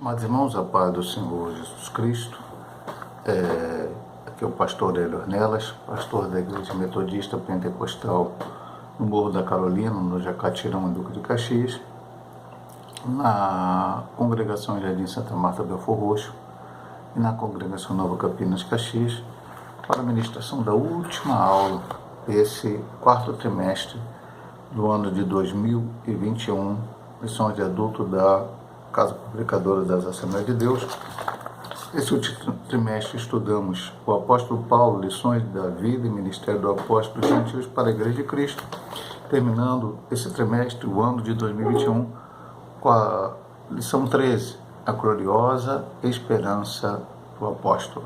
Amados irmãos, a paz do Senhor Jesus Cristo. Aqui é o pastor Hélio Ornelas, pastor da Igreja Metodista Pentecostal no Morro da Carolina, no Jacatirão, Duque de Caxias, na congregação Jardim Santa Marta Belfor Roxo e na congregação Nova Campinas Caxias, para a ministração da última aula desse quarto trimestre do ano de 2021, lições de adulto da Casa Publicadora das Assembleias de Deus. Esse último trimestre estudamos o apóstolo Paulo, lições da vida e ministério do apóstolo dos gentios para a Igreja de Cristo, terminando esse trimestre, o ano de 2021, com a lição 13, a gloriosa esperança do apóstolo.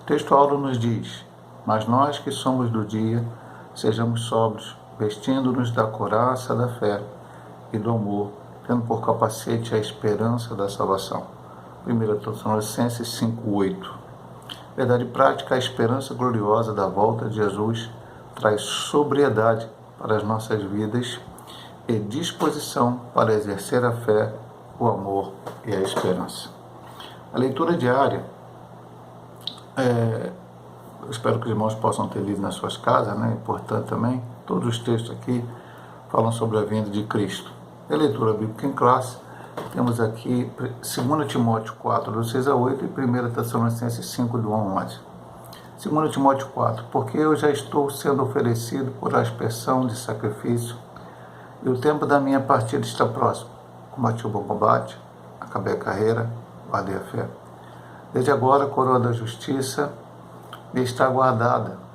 O texto áureo nos diz: mas nós que somos do dia, sejamos sóbrios, vestindo-nos da couraça da fé e do amor, tendo por capacete a esperança da salvação. 1 Tessalonicenses 5:8. Verdade prática, a esperança gloriosa da volta de Jesus traz sobriedade para as nossas vidas e disposição para exercer a fé, o amor e a esperança. A leitura diária, eu espero que os irmãos possam ter lido nas suas casas, né? Importante também, todos os textos aqui falam sobre a vinda de Cristo. A leitura bíblica em classe, temos aqui 2 Timóteo 4, do 6 a 8 e 1 Tessalonicenses 5, do 1 a 11. 2 Timóteo 4, porque eu já estou sendo oferecido por aspersão de sacrifício e o tempo da minha partida está próximo. Combati o bom combate, acabei a carreira, guardei a fé. Desde agora a coroa da justiça me está guardada,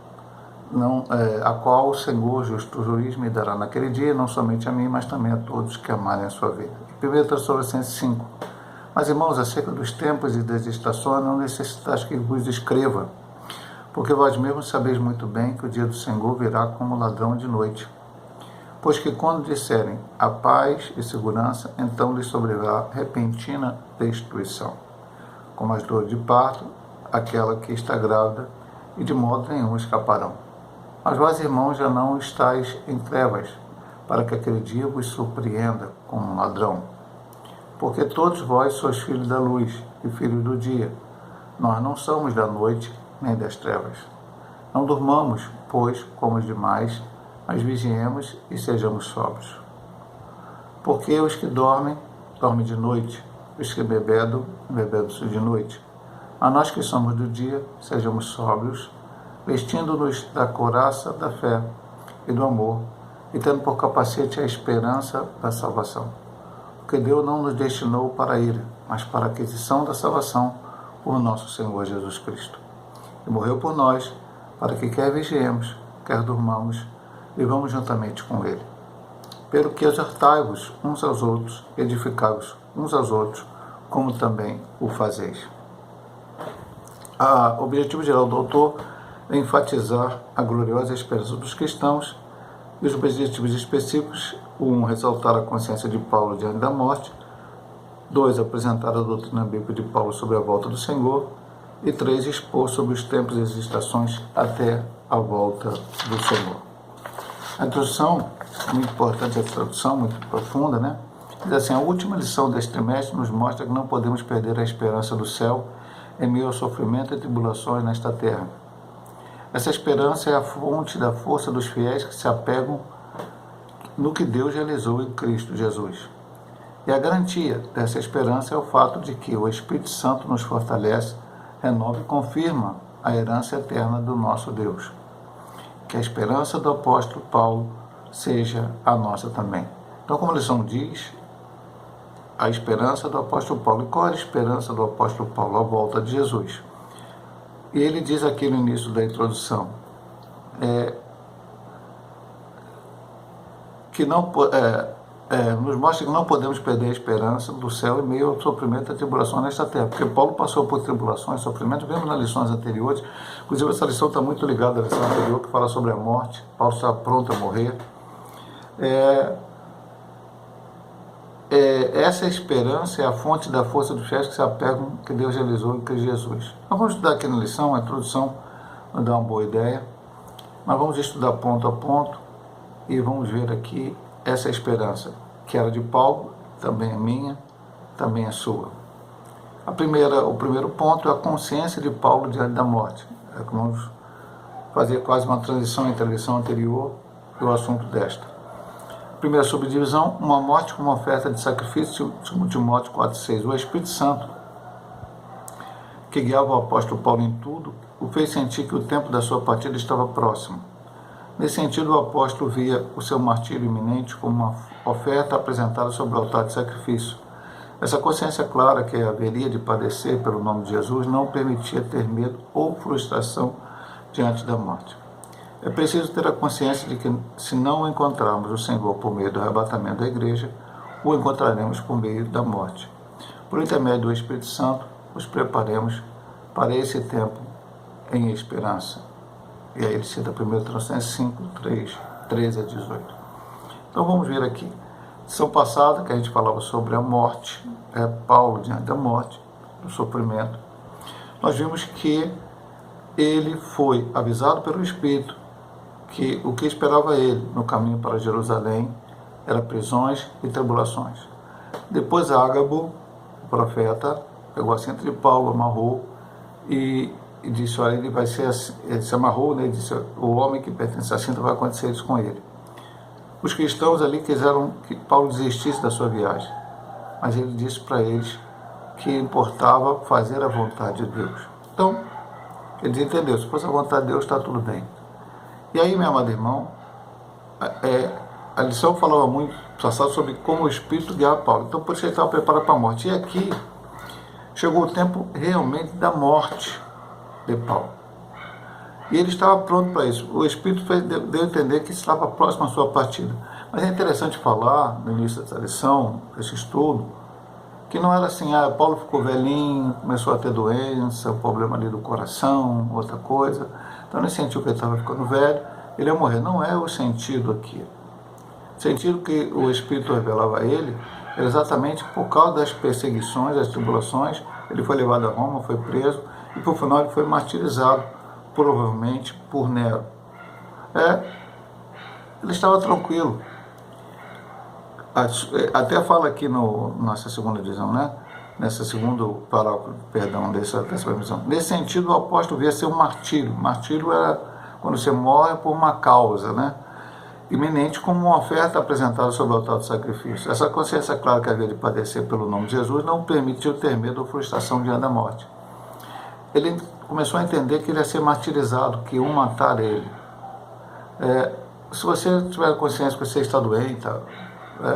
a qual o Senhor, justo juiz, me dará naquele dia, não somente a mim, mas também a todos que amarem a sua vida. 1 Tessalonicenses 5. Mas, irmãos, acerca dos tempos e das estações, não necessitais que vos escreva, porque vós mesmos sabeis muito bem que o dia do Senhor virá como ladrão de noite. Pois que quando disserem a paz e segurança, então lhes sobrevirá repentina destruição, como as dores de parto, aquela que está grávida, e de modo nenhum escaparão. Mas vós, irmãos, já não estáis em trevas, para que aquele dia vos surpreenda como um ladrão. Porque todos vós sois filhos da luz e filhos do dia. Nós não somos da noite nem das trevas. Não durmamos, pois, como os demais, mas vigiemos e sejamos sóbrios. Porque os que dormem, dormem de noite, os que bebedam, bebedam-se de noite. A nós que somos do dia, sejamos sóbrios, vestindo-nos da couraça da fé e do amor, e tendo por capacete a esperança da salvação. Porque Deus não nos destinou para a ira, mas para a aquisição da salvação por nosso Senhor Jesus Cristo. E morreu por nós, para que quer vigiemos, quer durmamos, vivamos juntamente com Ele. Pelo que exortai-vos uns aos outros, edificai-vos uns aos outros, como também o fazeis. O objetivo geral do autor é enfatizar a gloriosa esperança dos cristãos e os objetivos específicos: 1. Ressaltar a consciência de Paulo diante da morte. 2. Apresentar a doutrina bíblica de Paulo sobre a volta do Senhor. E 3. Expor sobre os tempos e as estações até a volta do Senhor. A introdução, muito importante, a tradução muito profunda, né? Diz assim: a última lição deste trimestre nos mostra que não podemos perder a esperança do céu em meio ao sofrimento e tribulações nesta terra. Essa esperança é a fonte da força dos fiéis que se apegam no que Deus realizou em Cristo Jesus. E a garantia dessa esperança é o fato de que o Espírito Santo nos fortalece, renova e confirma a herança eterna do nosso Deus. Que a esperança do apóstolo Paulo seja a nossa também. Então, como a lição diz, a esperança do apóstolo Paulo. E qual é a esperança do apóstolo Paulo? A volta de Jesus. E ele diz aqui no início da introdução, nos mostra que não podemos perder a esperança do céu em meio ao sofrimento e à tribulação nesta terra. Porque Paulo passou por tribulações, sofrimento, vemos nas lições anteriores. Inclusive essa lição está muito ligada à lição anterior, que fala sobre a morte. Paulo está pronto a morrer. Essa esperança é a fonte da força dos fiéis que se apegam que Deus realizou em Cristo Jesus. Nós vamos estudar aqui na lição, a introdução vai dar uma boa ideia, mas vamos estudar ponto a ponto e vamos ver aqui essa esperança, que era de Paulo, também é minha, também é sua. O primeiro ponto é a consciência de Paulo diante da morte. É que vamos fazer quase uma transição entre a lição anterior e o assunto desta. Primeira subdivisão, uma morte como oferta de sacrifício, Timóteo 4,6. O Espírito Santo, que guiava o apóstolo Paulo em tudo, o fez sentir que o tempo da sua partida estava próximo. Nesse sentido, o apóstolo via o seu martírio iminente como uma oferta apresentada sobre o altar de sacrifício. Essa consciência clara que haveria de padecer pelo nome de Jesus não permitia ter medo ou frustração diante da morte. É preciso ter a consciência de que, se não encontrarmos o Senhor por meio do arrebatamento da igreja, o encontraremos por meio da morte. Por intermédio do Espírito Santo, os preparemos para esse tempo em esperança. E aí ele cita 1 Tessalonicenses 5, 13 a 18. Então vamos ver aqui. Lição passada, que a gente falava sobre a morte, Paulo diante da morte, do sofrimento. Nós vimos que ele foi avisado pelo Espírito que o que esperava ele no caminho para Jerusalém era prisões e tribulações. Depois Ágabo, o profeta, pegou a cinta de Paulo, amarrou e disse, olha, ele vai ser assim, ele se amarrou, né, e disse, o homem que pertence à cinta vai acontecer isso com ele. Os cristãos ali quiseram que Paulo desistisse da sua viagem, mas ele disse para eles que importava fazer a vontade de Deus. Então, eles entenderam, se fosse a vontade de Deus, está tudo bem. E aí, meu amado irmão, a lição falava muito passado sobre como o Espírito guiava Paulo. Então, por isso ele estava preparado para a morte. E aqui chegou o tempo realmente da morte de Paulo. E ele estava pronto para isso. O Espírito deu a entender que estava próximo à sua partida. Mas é interessante falar, no início dessa lição, desse estudo, que não era assim, Paulo ficou velhinho, começou a ter doença, problema ali do coração, outra coisa. Então ele sentiu que ele estava ficando velho, ele ia morrer. Não é o sentido aqui. O sentido que o Espírito revelava a ele era exatamente por causa das perseguições, das tribulações. Ele foi levado a Roma, foi preso, e por final ele foi martirizado, provavelmente por Nero. Ele estava tranquilo. Até fala aqui nessa segunda divisão, né? Nessa segundo parágrafo, perdão, dessa visão. Nesse sentido, o apóstolo via ser um martírio. Martírio era quando você morre por uma causa, né? Iminente, como uma oferta apresentada sobre o altar do sacrifício. Essa consciência clara que havia de padecer pelo nome de Jesus não permitiu ter medo ou frustração diante da morte. Ele começou a entender que ele ia ser martirizado, que iam matar ele. Se você tiver consciência que você está doente,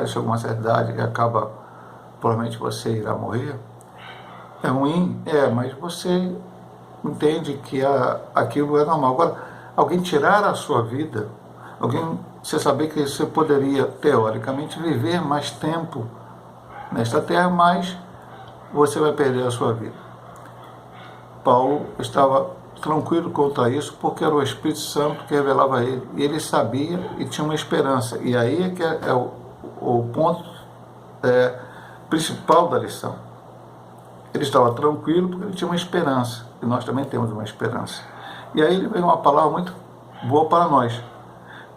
chega uma certa idade e acaba, provavelmente você irá morrer, é ruim, mas você entende que aquilo é normal. Agora, alguém tirar a sua vida, você saber que você poderia, teoricamente, viver mais tempo nesta terra, mas você vai perder a sua vida. Paulo estava tranquilo quanto a isso, porque era o Espírito Santo que revelava a ele, e ele sabia e tinha uma esperança. E aí é que é o ponto principal da lição. Ele estava tranquilo porque ele tinha uma esperança, e nós também temos uma esperança. E aí ele veio uma palavra muito boa para nós.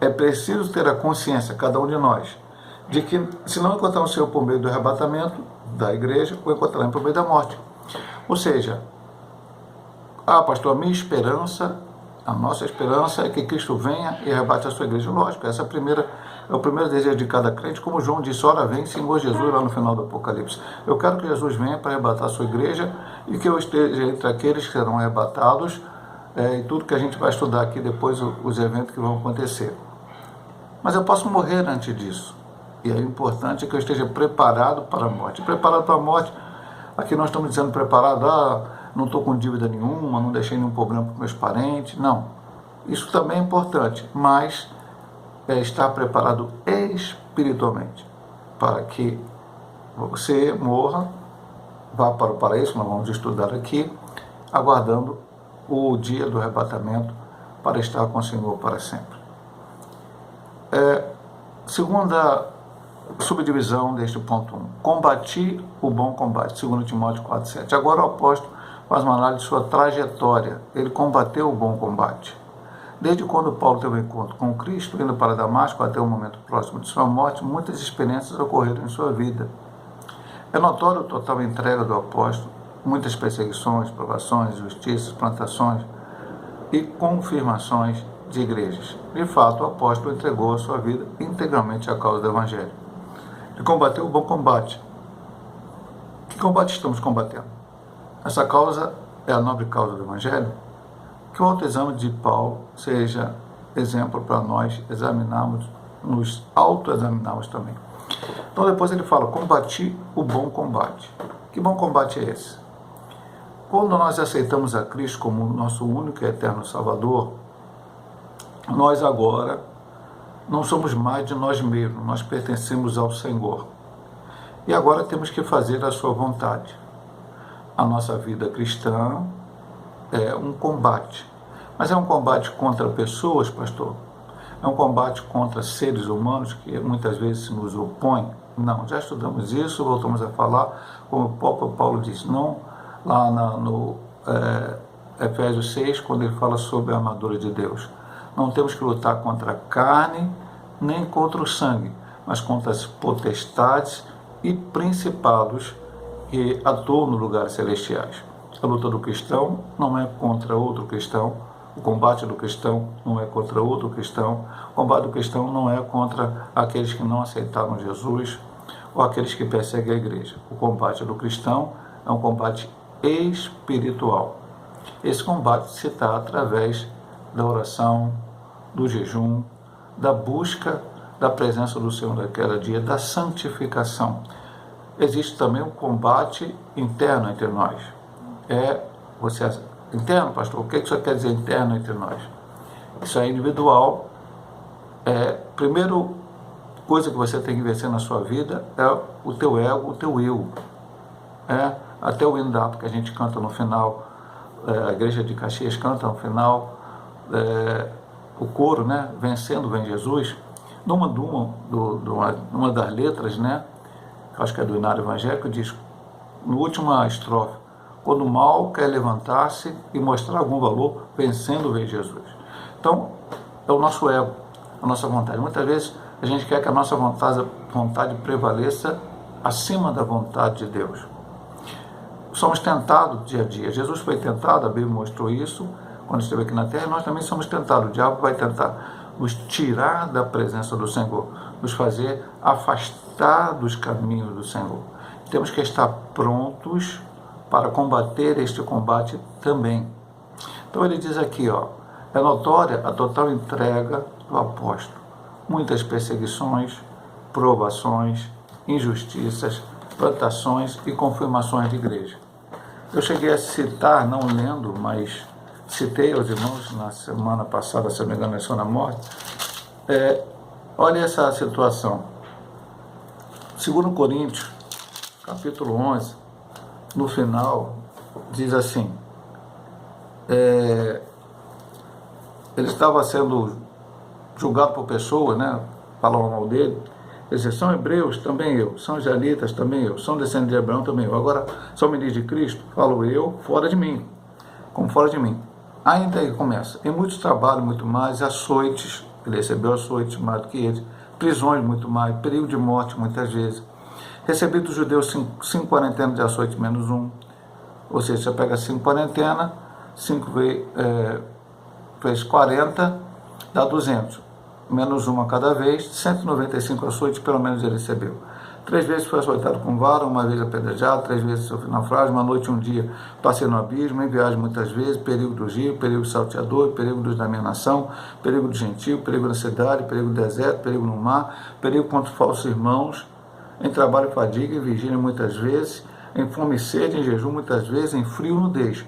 É preciso ter a consciência, cada um de nós, de que se não encontrar o Senhor por meio do arrebatamento da igreja, o encontraremos por meio da morte. Ou seja, pastor, a nossa esperança é que Cristo venha e arrebate a sua igreja. Lógico, essa é o primeiro desejo de cada crente, como João disse, ora vem Senhor Jesus, lá no final do Apocalipse. Eu quero que Jesus venha para arrebatar a sua igreja e que eu esteja entre aqueles que serão arrebatados, e tudo que a gente vai estudar aqui depois, os eventos que vão acontecer. Mas eu posso morrer antes disso. E é importante que eu esteja preparado para a morte. Preparado para a morte, aqui nós estamos dizendo preparado, não estou com dívida nenhuma, não deixei nenhum problema para meus parentes. Não. Isso também é importante, mas estar preparado espiritualmente para que você morra, vá para o paraíso, nós vamos estudar aqui, aguardando o dia do arrebatamento para estar com o Senhor para sempre. Segunda subdivisão deste ponto 1. Combati o bom combate, 2 Timóteo 4,7. Agora o apóstolo faz uma análise de sua trajetória. Ele combateu o bom combate. Desde quando Paulo teve um encontro com Cristo, indo para Damasco até o momento próximo de sua morte, muitas experiências ocorreram em sua vida. É notório a total entrega do apóstolo muitas perseguições, provações, justiças, plantações e confirmações de igrejas. De fato, o apóstolo entregou a sua vida integralmente à causa do Evangelho. Ele combateu o bom combate. Que combate estamos combatendo? Essa causa é a nobre causa do Evangelho? Que o autoexame de Paulo seja exemplo para nós examinarmos, nos autoexaminarmos também. Então depois ele fala, combati o bom combate. Que bom combate é esse? Quando nós aceitamos a Cristo como nosso único e eterno Salvador, nós agora não somos mais de nós mesmos, nós pertencemos ao Senhor. E agora temos que fazer a sua vontade. A nossa vida cristã é um combate. Mas é um combate contra pessoas, pastor? É um combate contra seres humanos que muitas vezes se nos opõem? Não, já estudamos isso, voltamos a falar, como o próprio Paulo diz, não lá no Efésios 6, quando ele fala sobre a armadura de Deus. Não temos que lutar contra a carne, nem contra o sangue, mas contra as potestades e principados que atuam nos lugares celestiais. A luta do cristão não é contra outro cristão, o combate do cristão não é contra outro cristão, o combate do cristão não é contra aqueles que não aceitaram Jesus ou aqueles que perseguem a igreja. O combate do cristão é um combate espiritual. Esse combate se dá através da oração, do jejum, da busca da presença do Senhor naquele dia, da santificação. Existe também um combate interno entre nós. Interno, pastor, o que isso quer dizer interno entre nós? Isso é individual. Primeiro coisa que você tem que vencer na sua vida é o teu ego, o teu eu. Até o hino da harpa que a gente canta no final, a igreja de Caxias canta no final, o coro, né? Vencendo vem Jesus. Numa das letras, né? Acho que é do Inário Evangélico, diz, no última estrofe, quando o mal quer levantar-se e mostrar algum valor, vencendo vem Jesus. Então, é o nosso ego, a nossa vontade. Muitas vezes a gente quer que a nossa vontade prevaleça acima da vontade de Deus. Somos tentados dia a dia. Jesus foi tentado, a Bíblia mostrou isso, quando esteve aqui na terra, nós também somos tentados. O diabo vai tentar nos tirar da presença do Senhor, nos fazer afastar dos caminhos do Senhor. Temos que estar prontos para combater este combate também. Então ele diz aqui, é notória a total entrega do apóstolo. Muitas perseguições, provações, injustiças, plantações e confirmações de igreja. Eu cheguei a citar, não lendo, mas citei aos irmãos na semana passada, se não me engano, na Lição da Morte. Olha essa situação. 2 Coríntios, capítulo 11, no final, diz assim, ele estava sendo julgado por pessoas, né, falavam mal dele, ele dizia, são hebreus, também eu, são israelitas, também eu, são descendentes de Abraão, também eu, agora são ministros de Cristo, falo eu, fora de mim, como fora de mim. Ainda aí começa, em muitos trabalhos, muito mais, açoites, ele recebeu açoites mais do que eles, prisões muito mais, perigo de morte muitas vezes. Recebi dos judeus 5 quarentenas de açoite menos 1, ou seja, você pega 5 quarentenas, 5 vezes 40, dá 200, menos 1 a cada vez, 195 açoites pelo menos ele recebeu. 3 vezes foi açoitado com vara, 1 vez apedrejado, 3 vezes sofreu naufrágio, 1 noite e 1 dia passei no abismo, em viagem muitas vezes, perigo do rio, perigo do salteador, perigo da minha nação, perigo do gentio, perigo na cidade, perigo do deserto, perigo no mar, perigo contra os falsos irmãos, em trabalho e fadiga, em vigília muitas vezes, em fome e sede, em jejum muitas vezes, em frio e nudez.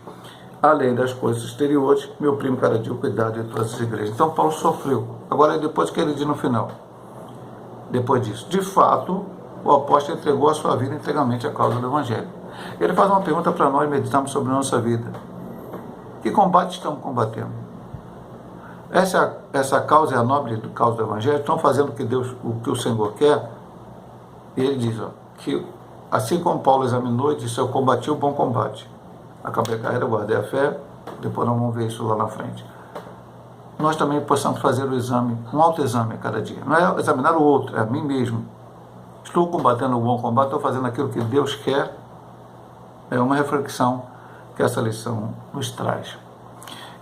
Além das coisas exteriores, meu primo cada dia o cuidado de todas as igrejas. Então Paulo sofreu. Agora depois que ele diz no final, depois disso, de fato, o apóstolo entregou a sua vida integralmente à causa do Evangelho. Ele faz uma pergunta para nós meditarmos sobre a nossa vida. Que combate estamos combatendo? Essa causa é a nobre causa do Evangelho? Estão fazendo o que o Senhor quer? E ele diz que, assim como Paulo examinou, ele disse, eu combati o bom combate. Acabei a carreira, guardei a fé, depois nós vamos ver isso lá na frente. Nós também possamos fazer o exame, um autoexame a cada dia. Não é examinar o outro, é a mim mesmo. Estou combatendo o bom combate, estou fazendo aquilo que Deus quer, é uma reflexão que essa lição nos traz.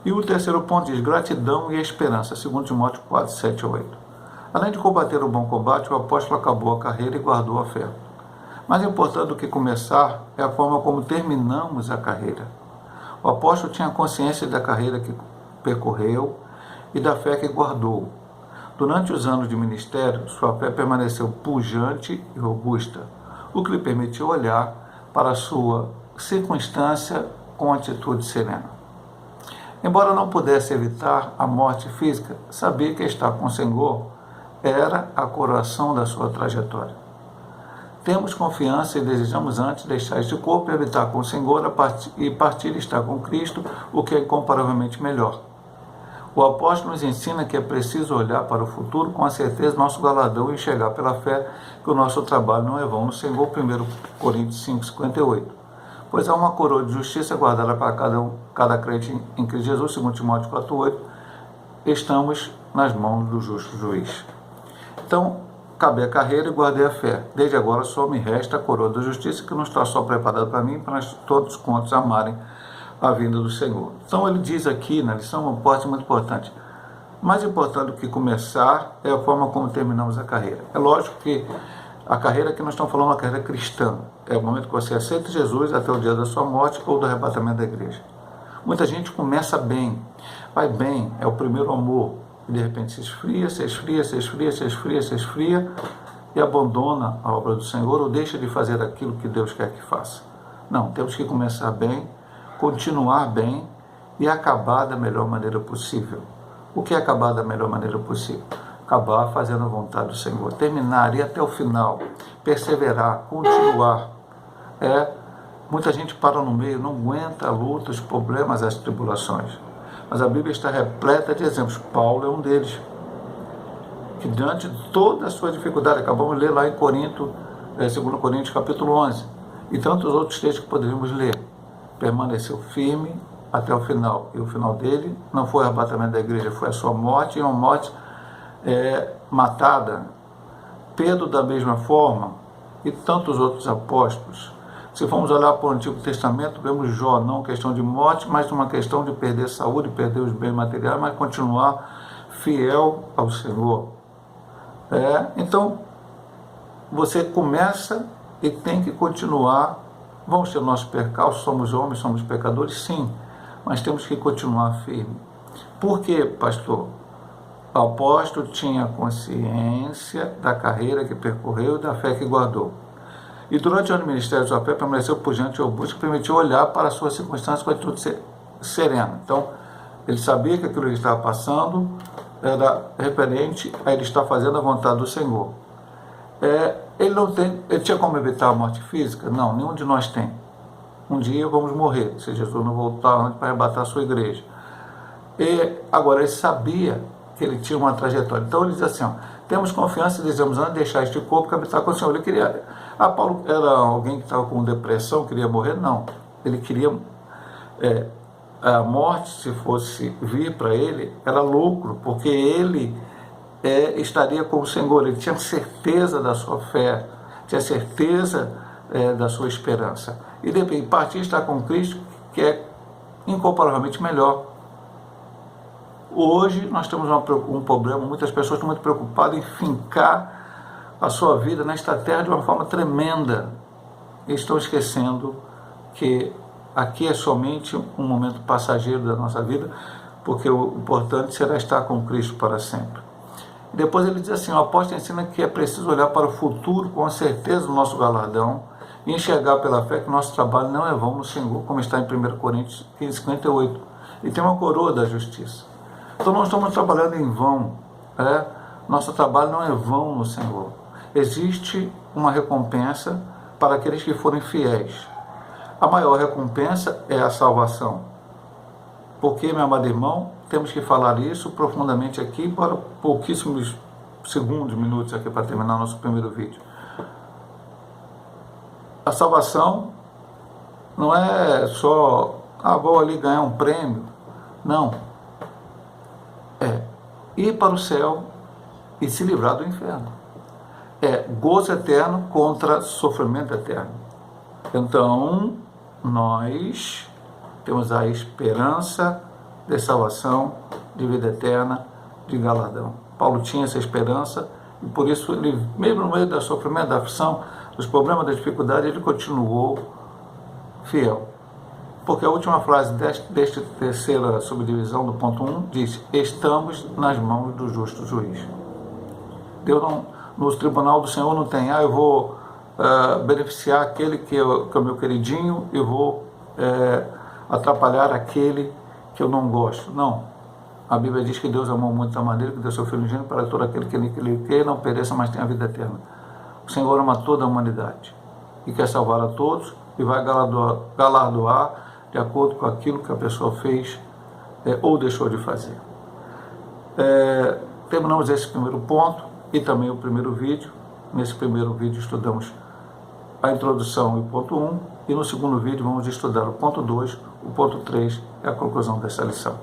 E o terceiro ponto diz gratidão e esperança, segundo Timóteo 4, 7 a 8. Além de combater o bom combate, o apóstolo acabou a carreira e guardou a fé. Mais importante do que começar é a forma como terminamos a carreira. O apóstolo tinha consciência da carreira que percorreu e da fé que guardou. Durante os anos de ministério, sua fé permaneceu pujante e robusta, o que lhe permitiu olhar para a sua circunstância com atitude serena. Embora não pudesse evitar a morte física, sabia que estar com o Senhor era a coroação da sua trajetória. Temos confiança e desejamos antes deixar este corpo e habitar com o Senhor e partir e estar com Cristo, o que é incomparavelmente melhor. O apóstolo nos ensina que é preciso olhar para o futuro com a certeza do nosso galardão e enxergar pela fé que o nosso trabalho não é vão no Senhor, 1 Coríntios 5, 58. Pois há uma coroa de justiça guardada para cada crente em Cristo Jesus, 2 Timóteo 4, 8. Estamos nas mãos do justo juiz. Então, acabei a carreira e guardei a fé. Desde agora só me resta a coroa da justiça, que não está só preparada para mim, para todos quantos amarem a vinda do Senhor. Então ele diz aqui na lição uma parte muito importante. Mais importante do que começar é a forma como terminamos a carreira. É lógico que a carreira que nós estamos falando é uma carreira cristã. É o momento que você aceita Jesus até o dia da sua morte ou do arrebatamento da igreja. Muita gente começa bem, vai bem, é o primeiro amor. E de repente se esfria, se esfria, se esfria, se esfria, se esfria e abandona a obra do Senhor ou deixa de fazer aquilo que Deus quer que faça. Não, temos que começar bem, continuar bem e acabar da melhor maneira possível. O que é acabar da melhor maneira possível? Acabar fazendo a vontade do Senhor, terminar, ir até o final, perseverar, continuar. Muita gente para no meio, não aguenta a luta, os problemas, as tribulações. Mas a Bíblia está repleta de exemplos. Paulo é um deles, que diante de toda a sua dificuldade, acabamos de ler lá em 2 Coríntios capítulo 11, e tantos outros textos que poderíamos ler, permaneceu firme até o final. E o final dele não foi o arrebatamento da igreja, foi a sua morte, e uma morte matada. Pedro da mesma forma, e tantos outros apóstolos. Se formos olhar para o Antigo Testamento, vemos Jó, não questão de morte, mas uma questão de perder saúde, perder os bens materiais, mas continuar fiel ao Senhor. Então, você começa e tem que continuar. Vamos ter nossos percalços, somos homens, somos pecadores, sim, mas temos que continuar firme. Por quê, pastor? O apóstolo tinha consciência da carreira que percorreu e da fé que guardou. E durante o ano do ministério de sua fé, permaneceu pujante e robusto, que permitiu olhar para as suas circunstâncias com atitude serena. Então, ele sabia que aquilo que ele estava passando era referente a ele estar fazendo a vontade do Senhor. Ele tinha como evitar a morte física? Não, nenhum de nós tem. Um dia vamos morrer, se Jesus não voltar antes para arrebatar a sua igreja. E agora, ele sabia que ele tinha uma trajetória. Então ele diz assim, temos confiança e desejamos antes deixar este corpo que habitar com o Senhor. Ele queria... Paulo era alguém que estava com depressão, queria morrer? Não. Ele queria... a morte, se fosse vir para ele, era lucro, porque ele estaria com o Senhor. Ele tinha certeza da sua fé, tinha certeza da sua esperança. E de partir estar com Cristo, que é incomparavelmente melhor. Hoje nós temos um problema, muitas pessoas estão muito preocupadas em fincar a sua vida nesta terra de uma forma tremenda. E estão esquecendo que aqui é somente um momento passageiro da nossa vida, porque o importante será estar com Cristo para sempre. E depois ele diz assim, o apóstolo ensina que é preciso olhar para o futuro com a certeza do nosso galardão e enxergar pela fé que nosso trabalho não é vão no Senhor, como está em 1 Coríntios 15, 58. E tem uma coroa da justiça. Então nós estamos trabalhando em vão. Nosso trabalho não é vão no Senhor. Existe uma recompensa para aqueles que forem fiéis. A maior recompensa é a salvação. Porque, meu amado irmão, temos que falar isso profundamente aqui para pouquíssimos segundos, minutos aqui para terminar nosso primeiro vídeo. A salvação não é só, vou ali ganhar um prêmio. Não. Ir para o céu e se livrar do inferno. Gozo eterno contra sofrimento eterno. Então, nós temos a esperança de salvação, de vida eterna, de galardão. Paulo tinha essa esperança e por isso ele, mesmo no meio da sofrimento, da aflição, dos problemas, da dificuldade, ele continuou fiel. Porque a última frase desta terceira subdivisão do ponto 1 diz: estamos nas mãos do justo juiz. Deus não, no tribunal do Senhor não tem, eu vou beneficiar aquele que é o meu queridinho e vou atrapalhar aquele que eu não gosto. Não. A Bíblia diz que Deus amou muito a maneira que deu seu Filho unigênito para todo aquele que ele quer não pereça, mas tenha a vida eterna. O Senhor ama toda a humanidade e quer salvar a todos e vai galardoar de acordo com aquilo que a pessoa fez ou deixou de fazer. Terminamos esse primeiro ponto e também o primeiro vídeo. Nesse primeiro vídeo estudamos a introdução e o ponto 1, e no segundo vídeo vamos estudar o ponto 2, o ponto 3 e a conclusão dessa lição.